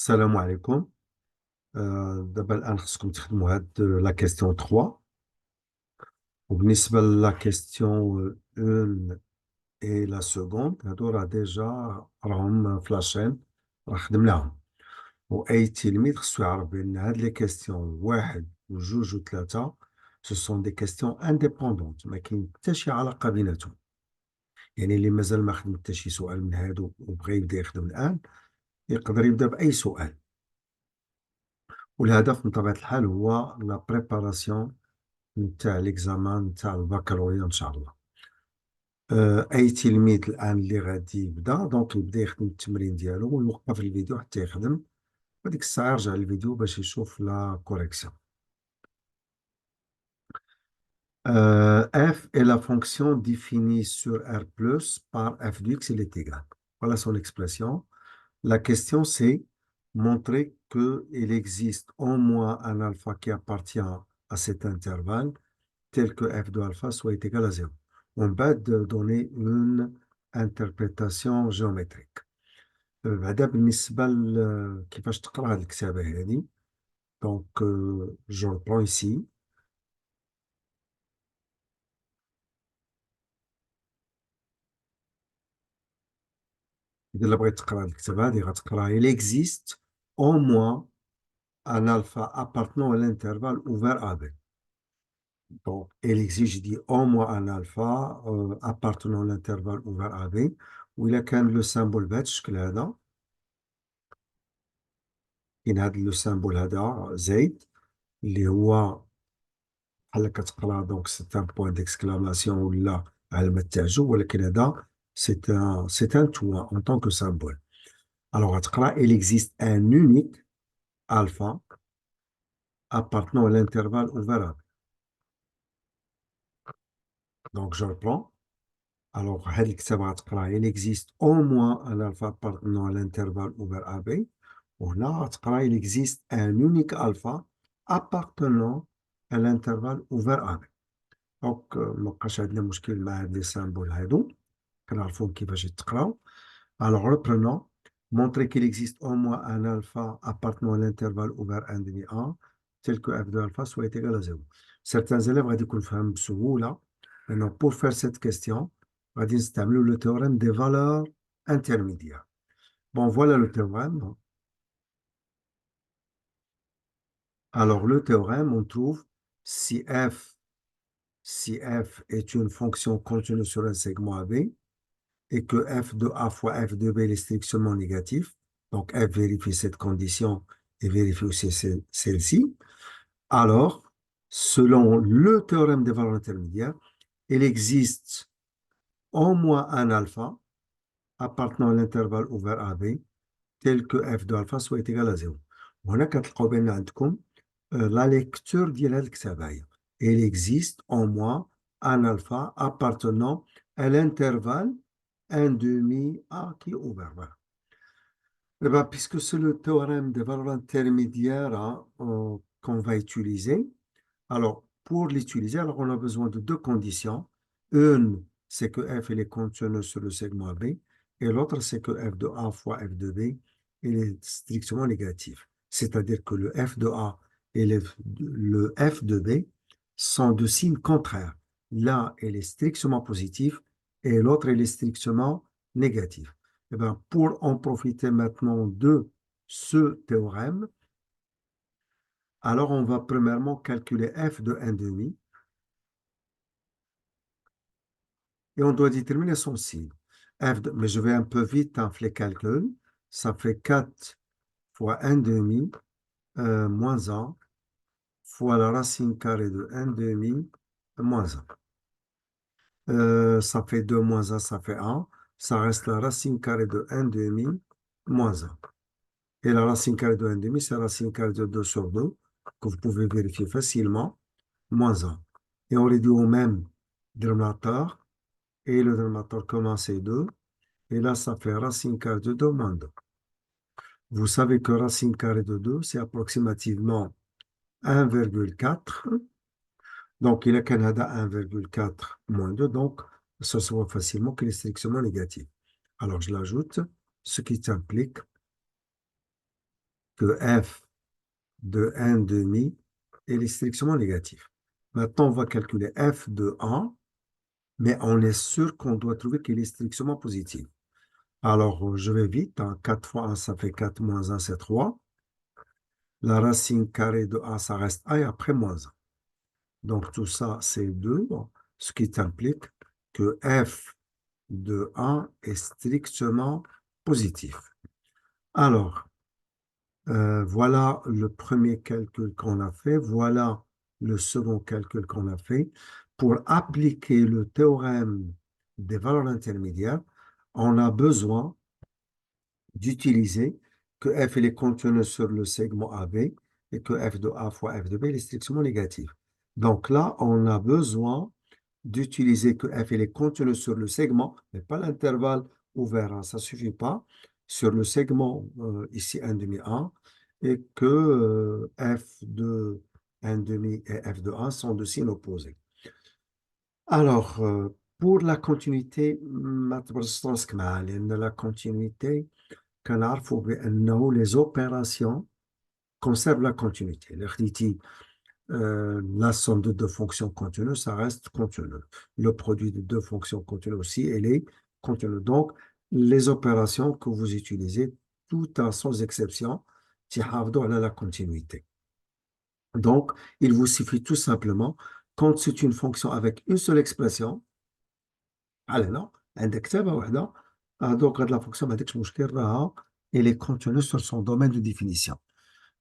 السلام عليكم. دابا الآن خصكم تخدموا هاد لا كيستيون 3. وبالنسبة لا كيستيون 1 اي لا سكوند هادو راه ديجا راهم في لاشين، راه خدمناهم. وأي تلميذ خصو يعرف بأن هاد لي كيستيون واحد وجوج وثلاثة سو سون دي كيستيون انديبوندونت، ما كاين حتى شي علاقة بيناتهم. يعني اللي مازال ما خدم حتى شي سؤال من هادو وبغى يبدا يخدم الآن يقدر يبدا بأي سؤال. والهدف من طبيعة الحال هو لا بريباراسيون نتاع ليكزامان نتاع البكالوريا ان شاء الله. اي تلميذ الان اللي غادي يبدا دونك يبدا يخدم التمرين ديالو ويوقف الفيديو حتى يخدم، وديك الساعه يرجع للفيديو باش يشوف لا كوريكسيون. F est la fonction définie sur R plus par f de x, il est égal. Voilà son expression. La question, c'est montrer qu'il existe au moins un alpha qui appartient à cet intervalle tel que f de alpha soit égal à 0. On va donner une interprétation géométrique. هذا بالنسبة كيفاش تقرا هذه الكتابة هذه. Donc, je reprends ici. إذا بغيت تقرا هذه الكتابة هذه غتقرا il existe au moins un alpha appartenant à l'intervalle ouvert AB. Donc, il existe, je dis au moins un alpha appartenant à l'intervalle ouvert AB. وإلا كان لو سامبول بهذا الشكل هذا، كاين هذا لو سامبول هذا زائد اللي هو بحال كتقرا دونك سي ان بوان ديكسكلاماسيون ولا علامة تعجب، ولكن هذا سي ان توا اون طون كو سامبول. الوغ غتقرا il existe un unique alpha appartenant à l'intervalle ouvert. Donc je reprends. Alors هاد الكتابة غتقرا il existe au moins un alpha appartenant à l'intervalle ouvert AB. وهنا غتقرا il existe un unique alpha appartenant à l'intervalle ouvert AB. دونك مبقاش عندنا مشكل مع هاد لي سامبول هادو، كنعرفو كيفاش يتقراو. Alors reprenons, montrer qu'il existe au moins un alpha appartenant à l'intervalle ouvert 1 demi A tel que f de alpha soit égal à 0. Certains élèves غادي يكون فهم بسهولة. Maintenant, pour faire cette question, غادي نستعملو le théorème des valeurs intermédiaires. Bon, voilà le théorème. Alors, le théorème, on trouve si f est une fonction contenue sur un segment AB et que f de A fois f de B est strictement négatif, donc f vérifie cette condition et vérifie aussi celle-ci, alors, selon le théorème des valeurs intermédiaires, il existe au moins un alpha appartenant à l'intervalle ouvert AB tel que f de alpha soit égal à 0. وهنا كتلقاو بان عندكم la lecture ديال هاد الكتابة هي il existe au moins un alpha appartenant à l'intervalle 1 demi A qui est ouvert. Voilà. Eh ben, puisque c'est le théorème des valeurs intermédiaires hein, qu'on va utiliser, alors pour l'utiliser, alors on a besoin de deux conditions. Une, c'est que f elle est contenue sur le segment AB, et l'autre, c'est que f de A fois f de B il est strictement négatif. C'est-à-dire que le f de A et le f de B sont de signes contraires. L'un, il est strictement positif et l'autre, il est strictement négatif. Eh bien, pour en profiter maintenant de ce théorème, alors on va premièrement calculer f de 1 demi et on doit déterminer son signe. Mais je vais un peu vite dans les calculs. Ça fait 4 fois 1 demi moins 1 fois la racine carrée de 1 demi moins 1. Ça fait 2 moins 1, ça fait 1. Ça reste la racine carrée de 1 demi moins 1. Et la racine carrée de 1 demi, c'est la racine carrée de 2 sur 2, que vous pouvez vérifier facilement, moins 1. Et on réduit au même dénominateur. Et le dénominateur commence c'est 2. Et là, ça fait racine carrée de 2 moins 2. Vous savez que racine carrée de 2, c'est approximativement 1,4. Donc, il y a Canada 1,4 moins 2. Donc, ça se voit facilement qu'il est strictement négatif. Alors, je l'ajoute, ce qui implique que f de 1 demi, elle est strictement négative. Maintenant, on va calculer f de 1, mais on est sûr qu'on doit trouver qu'elle est strictement positive. Alors, je vais vite. 4 fois 1, ça fait 4, moins 1, c'est 3. La racine carrée de 1, ça reste 1 et après moins 1. Donc, tout ça, c'est 2, bon, ce qui implique que f de 1 est strictement positif. Alors, voilà le premier calcul qu'on a fait. Voilà le second calcul qu'on a fait. Pour appliquer le théorème des valeurs intermédiaires, on a besoin d'utiliser que f il est contenu sur le segment AB et que f de A fois f de B est strictement négatif. Donc là, on a besoin d'utiliser que f il est contenu sur le segment, mais pas l'intervalle ouvert, hein, ça ne suffit pas, sur le segment ici 1 demi 1, et que f de 1 demi et f de 1 sont de signes opposés. Alors, pour la continuité, ما تبرزطوش كما لأن la continuité كنعرفوا بأنه les opérations conservent la continuité. La somme de deux fonctions continues, ça reste continu. Le produit de deux fonctions continues aussi, elle est continue. Donc, les opérations que vous utilisez, tout sans exception, تحافظوا على la continuité. Donc, il vous suffit tout simplement, quand c'est une fonction avec une seule expression, علينا عندك كتابة واحدة, donc هاد la fonction ما عندكش مشكل راها elle est contenue sur son domaine de définition.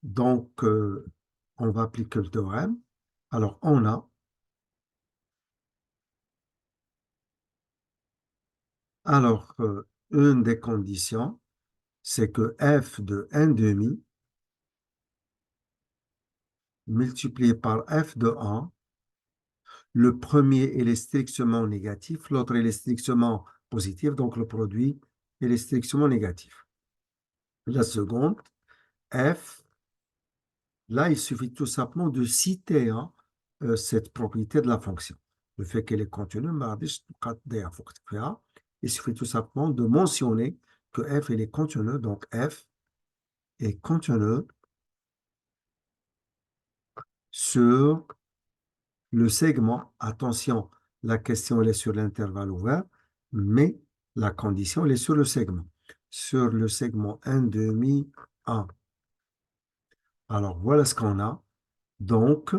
Donc, on va appliquer le théorème. Alors, on a, une des conditions, c'est que f de 1 demi multiplié par f de 1, le premier il est strictement négatif, l'autre il est strictement positif, donc le produit il est strictement négatif. La seconde, f, là il suffit tout simplement de citer hein, cette propriété de la fonction. Le fait qu'elle est contenue, il suffit tout simplement de mentionner que f il est contenu, donc f est contenu sur le segment. Attention, la question elle est sur l'intervalle ouvert, mais la condition elle est sur le segment. Sur le segment 1 demi 1. Alors voilà ce qu'on a. Donc,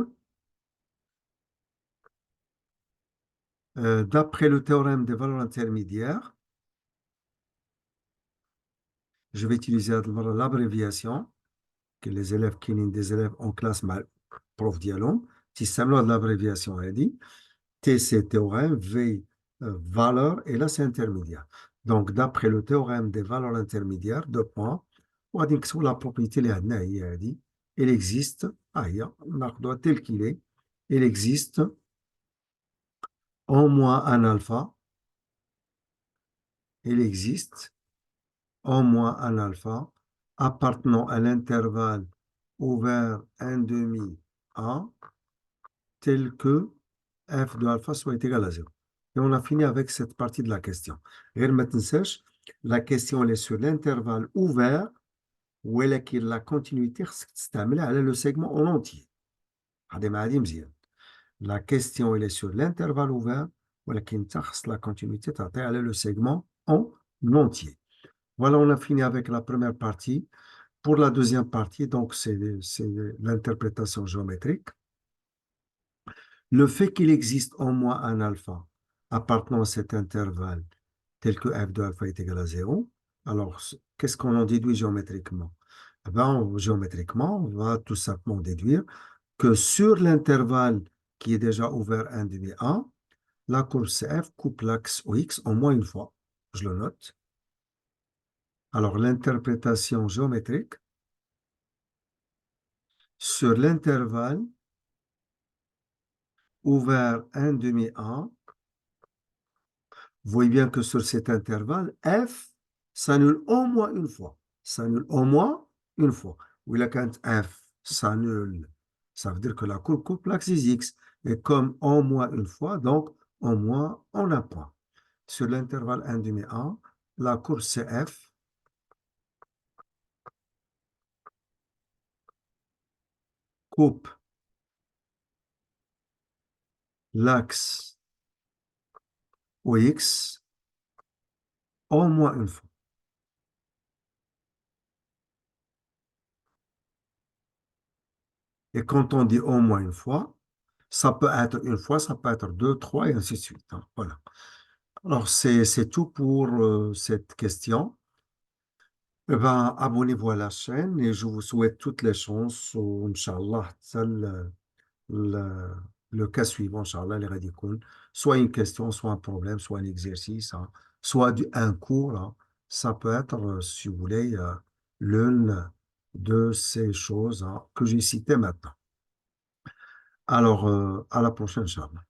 d'après le théorème des valeurs intermédiaires, je vais utiliser l'abréviation que les élèves qui sont des élèves en classe mal prof dialon. Si c'est l'abréviation, elle dit T c'est théorème, V valeur, et là c'est intermédiaire. Donc d'après le théorème des valeurs intermédiaires, deux points, on va dire que la propriété elle existe, tel qu'il est, il existe au moins un alpha, il existe au moins un alpha appartenant à l'intervalle ouvert 1 demi A tel que f de alpha soit égal à 0. Et on a fini avec cette partie de la question. La question elle est sur l'intervalle ouvert où la continuité c'est le segment en entier. La question elle est sur l'intervalle ouvert où la continuité c'est le segment en entier. Voilà, on a fini avec la première partie. Pour la deuxième partie, donc c'est l'interprétation géométrique. Le fait qu'il existe au moins un alpha appartenant à cet intervalle tel que f de alpha est égal à 0, alors qu'est-ce qu'on en déduit géométriquement? Eh ben, géométriquement, on va tout simplement déduire que sur l'intervalle qui est déjà ouvert 1 demi 1, la courbe CF coupe l'axe OX au moins une fois. Je le note. Alors, l'interprétation géométrique sur l'intervalle ouvert 1 demi 1, vous voyez bien que sur cet intervalle, f s'annule au moins une fois. S'annule au moins une fois. Oui, là, quand f s'annule, ça veut dire que la courbe coupe l'axe x. Et comme au moins une fois, donc au moins on a point. Sur l'intervalle 1 demi 1, la courbe CF coupe l'axe OX au moins une fois. Et quand on dit au moins une fois, ça peut être une fois, ça peut être deux, trois, et ainsi de suite, hein. Voilà. Alors, c'est tout pour cette question. Eh ben, abonnez-vous à la chaîne et je vous souhaite toutes les chances. Inch'Allah, ça, le, le cas suivant, Inch'Allah, les radicaux, soit une question, soit un problème, soit un exercice, hein, soit un cours, hein. Ça peut être, si vous voulez, l'une de ces choses, hein, que j'ai citées maintenant. Alors, à la prochaine, Inch'Allah.